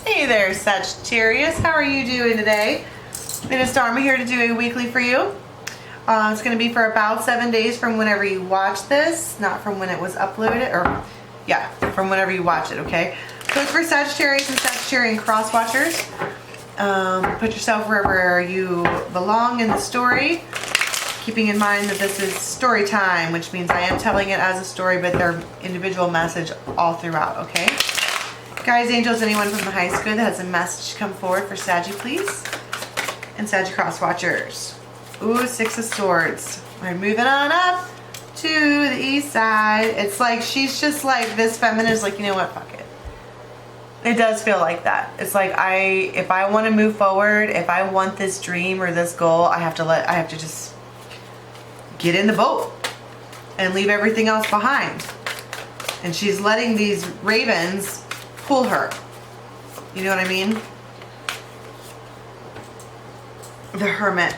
Hey there, Sagittarius. How are you doing today? It is Dharma here to do a weekly for you. It's going to be for about 7 days from whenever you watch this, not from when it was uploaded, or yeah, from whenever you watch it, okay? So it's for Sagittarius and Sagittarian cross watchers. Put yourself wherever you belong in the story, keeping in mind that this is story time, which means I am telling it as a story, but their individual message all throughout, okay? Guys, angels, anyone from the highest good that has a message come forward for Saggy, please. And Saggy cross watchers. Ooh, 6 of Swords. We're moving on up to the east side. It's like she's just like, this feminine is like, you know what, fuck it. It does feel like that. It's like if I want to move forward, if I want this dream or this goal, I have to just get in the boat and leave everything else behind. And she's letting these ravens pull her. You know what I mean? The Hermit.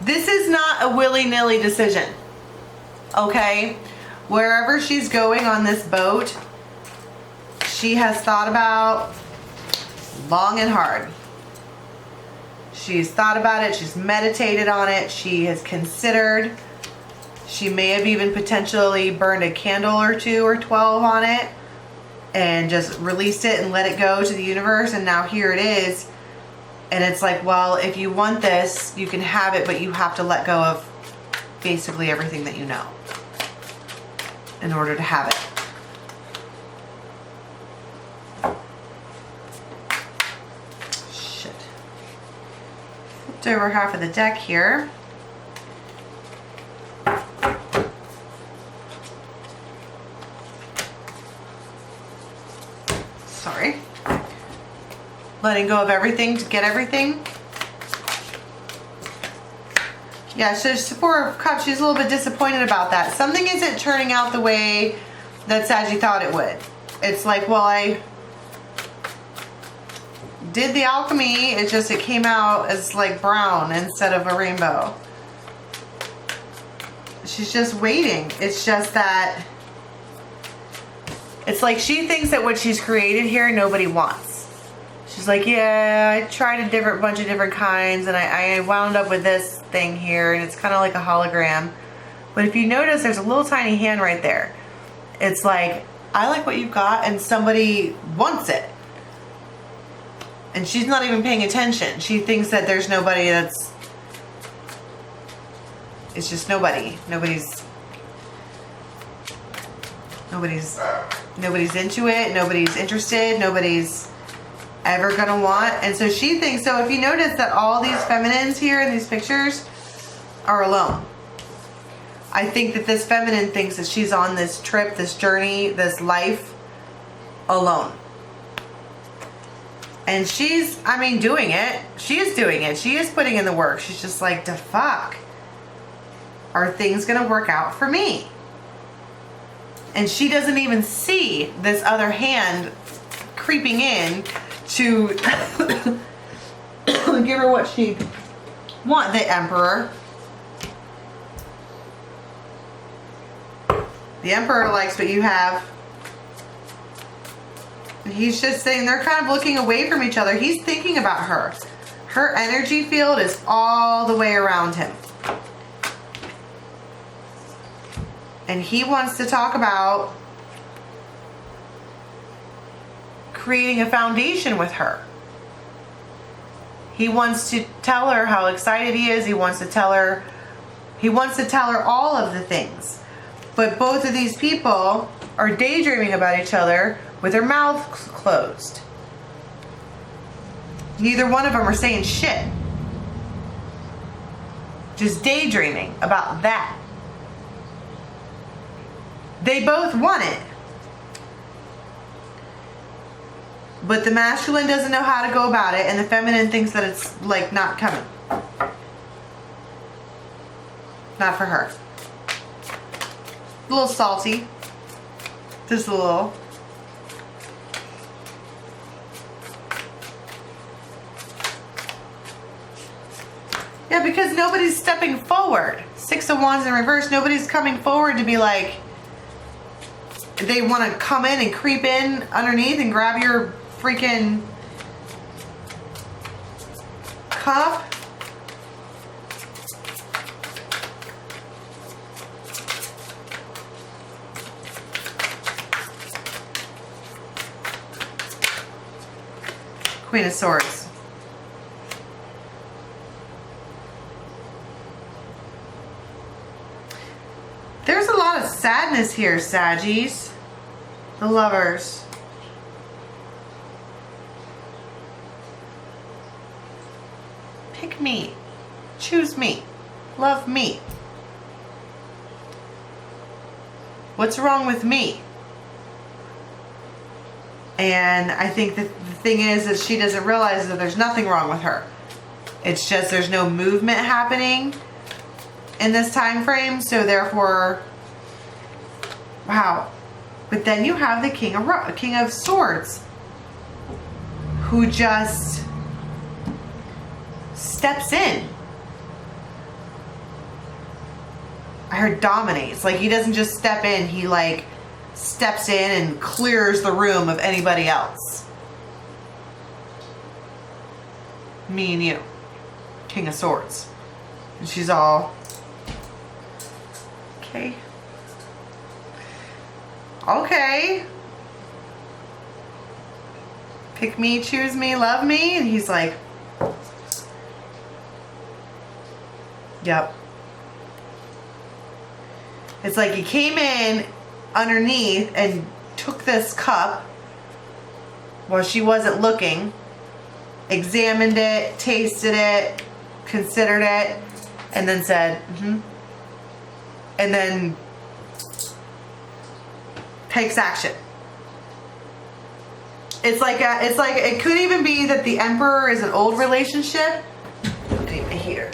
This is not a willy-nilly decision. Okay? Wherever she's going on this boat, she has thought about long and hard. She's thought about it. She's meditated on it. She has considered. She may have even potentially burned a candle or 2 or 12 on it and just released it and let it go to the universe, and now here it is. And it's like, well, if you want this, you can have it, but you have to let go of basically everything that you know in order to have it. Shit. Flipped over half of the deck here. Sorry. Letting go of everything to get everything. Yeah, so 4 of Cups, she's a little bit disappointed about that. Something isn't turning out the way that Saggy thought it would. It's like, well, I did the alchemy, it came out as like brown instead of a rainbow. She's just waiting. It's just that it's like she thinks that what she's created here nobody wants. She's like, yeah, I tried a bunch of different kinds, and I wound up with this thing here, and it's kind of like a hologram. But if you notice, there's a little tiny hand right there. It's like, I like what you've got, and somebody wants it. And she's not even paying attention. She thinks that there's nobody it's just nobody. Nobody's into it. Nobody's interested. Nobody's ever gonna want. And so she thinks, so if you notice that all these feminines here in these pictures are alone. I think that this feminine thinks that she's on this trip, this journey, this life alone. And she's, doing it. She is doing it. She is putting in the work. She's just like, the fuck? Are things gonna work out for me? And she doesn't even see this other hand creeping in to give her what she wants. The Emperor. The Emperor likes what you have. And he's just saying they're kind of looking away from each other. He's thinking about her. Her energy field is all the way around him. And he wants to talk about creating a foundation with her. He wants to tell her how excited he is. He wants to tell her all of the things. But both of these people are daydreaming about each other with their mouths closed. Neither one of them are saying shit. Just daydreaming about that. They both want it. But the masculine doesn't know how to go about it, and the feminine thinks that it's like not coming. Not for her. A little salty. Just a little. Yeah, because nobody's stepping forward. 6 of Wands in reverse. Nobody's coming forward to be like, they want to come in and creep in underneath and grab your freaking cup. Queen of Swords. There's a lot of sadness here, Saggies. The Lovers. Pick me. Choose me. Love me. What's wrong with me? And I think that the thing is that she doesn't realize that there's nothing wrong with her. It's just there's no movement happening in this time frame, so therefore, wow. But then you have the King of Swords, who just steps in. I heard dominates. Like, he doesn't just step in, he like steps in and clears the room of anybody else. Me and you. King of Swords. And she's all, okay. Okay. Pick me, choose me, love me. And he's like, yep. It's like he came in underneath and took this cup while she wasn't looking, examined it, tasted it, considered it, and then said, and then takes action. It's like it could even be that the Emperor is an old relationship. I need my heater.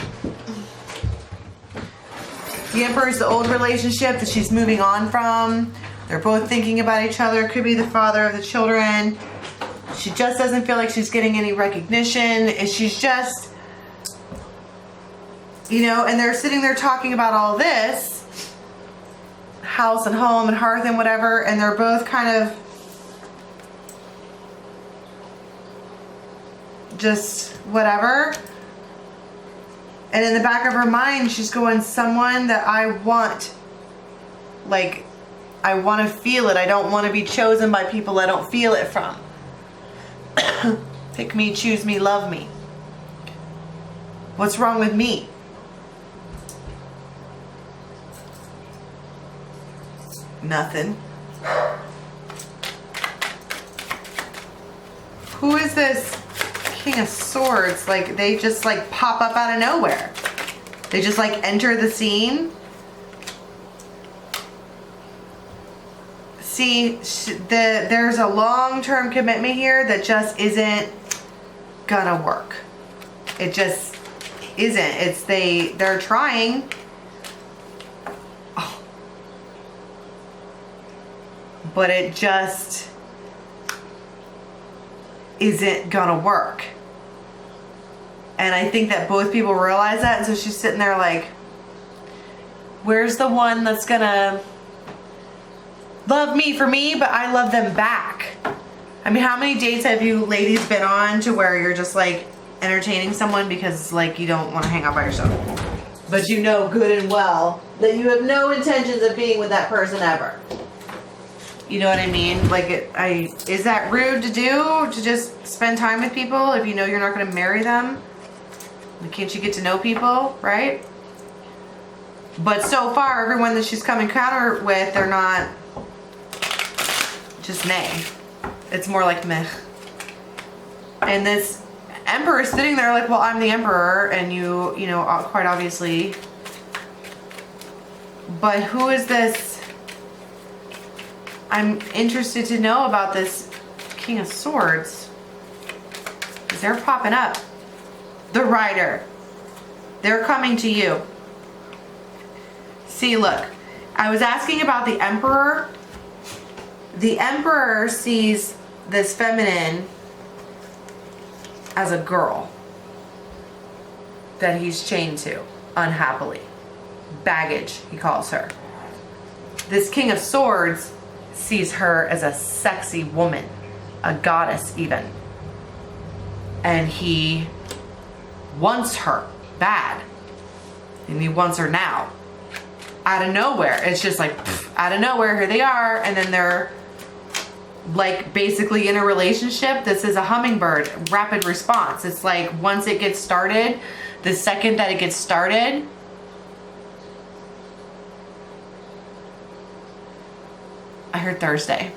The Emperor is the old relationship that she's moving on from. They're both thinking about each other. It could be the father of the children. She just doesn't feel like she's getting any recognition. And she's just, you know, and they're sitting there talking about all this. House and home and hearth and whatever. And they're both kind of just whatever. And in the back of her mind, she's going, someone that I want, like, I want to feel it. I don't want to be chosen by people I don't feel it from. Pick me, choose me, love me. What's wrong with me? Nothing. Who is this King of Swords? Like, they just like pop up out of nowhere. They just like enter the scene. See, there's a long-term commitment here that just isn't gonna work. It just isn't. They're trying. Oh. But it just isn't gonna work. And I think that both people realize that, and so she's sitting there like, where's the one that's gonna love me for me, but I love them back? I mean, how many dates have you ladies been on to where you're just like entertaining someone because like you don't want to hang out by yourself, but you know good and well that you have no intentions of being with that person ever? You know what I mean? Like, is that rude to do, to just spend time with people if you know you're not going to marry them? Can't you get to know people, right? But so far, everyone that she's come encounter with, they're not just nay. It's more like meh. And this Emperor is sitting there like, well, I'm the Emperor, and you know, quite obviously. But who is this? I'm interested to know about this King of Swords, because they're popping up. The Rider. They're coming to you. See, look. I was asking about the Emperor. The Emperor sees this feminine as a girl that he's chained to, unhappily. Baggage, he calls her. This King of Swords sees her as a sexy woman, a goddess even. And he wants her bad. And he wants her now. Out of nowhere. It's just like, pff, out of nowhere, here they are. And then they're like basically in a relationship. This is a hummingbird, rapid response. It's like once it gets started, the second that it gets started, I heard Thursday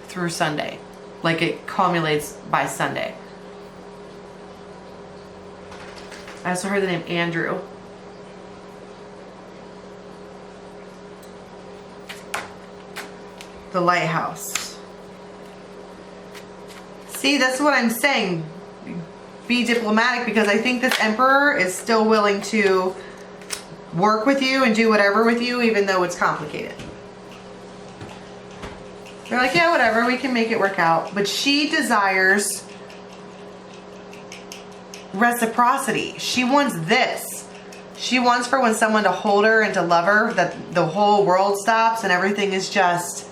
through Sunday. Like it culminates by Sunday. I also heard the name Andrew. The lighthouse. See, that's what I'm saying. Be diplomatic, because I think this emperor is still willing to work with you and do whatever with you, even though it's complicated. They're like, yeah, whatever, we can make it work out. But she desires reciprocity. She wants this. She wants for when someone to hold her and to love her, that the whole world stops and everything is just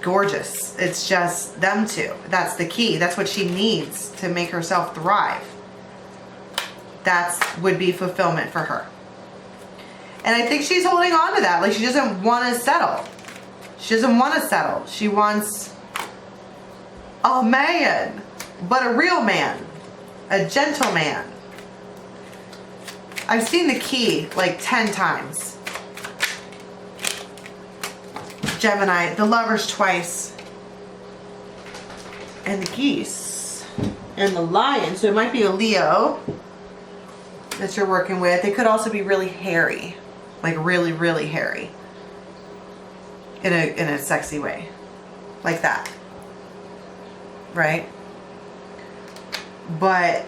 gorgeous. It's just them two. That's the key. That's what she needs to make herself thrive. That's would be fulfillment for her. And I think she's holding on to that. Like, she doesn't want to settle. She doesn't want to settle. She wants a man, but a real man, a gentleman. I've seen the key like 10 times. Gemini, the lovers twice, and the geese, and the lion. So it might be a Leo that you're working with. They could also be really hairy, like really, really hairy, in a sexy way, like that, right? But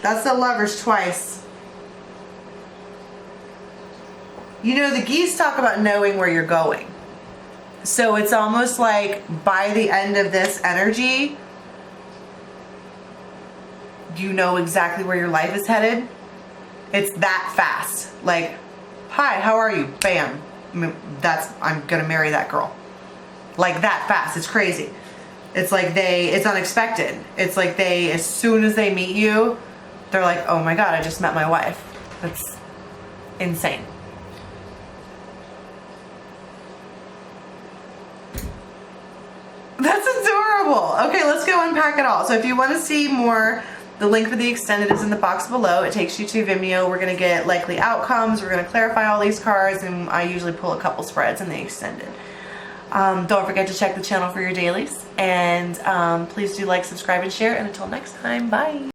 that's the lovers twice. You know, the geese talk about knowing where you're going. So it's almost like by the end of this energy, you know exactly where your life is headed. It's that fast. Like, hi, how are you? Bam. I'm gonna marry that girl. Like that fast. It's crazy. It's like it's unexpected. It's like as soon as they meet you, they're like, oh my God, I just met my wife. That's insane. That's adorable. Okay, let's go unpack it all. So if you want to see more, the link for the extended is in the box below. It takes you to Vimeo. We're going to get likely outcomes. We're going to clarify all these cards, and I usually pull a couple spreads in the extended. Don't forget to check the channel for your dailies. And please do like, subscribe, and share. And until next time, bye.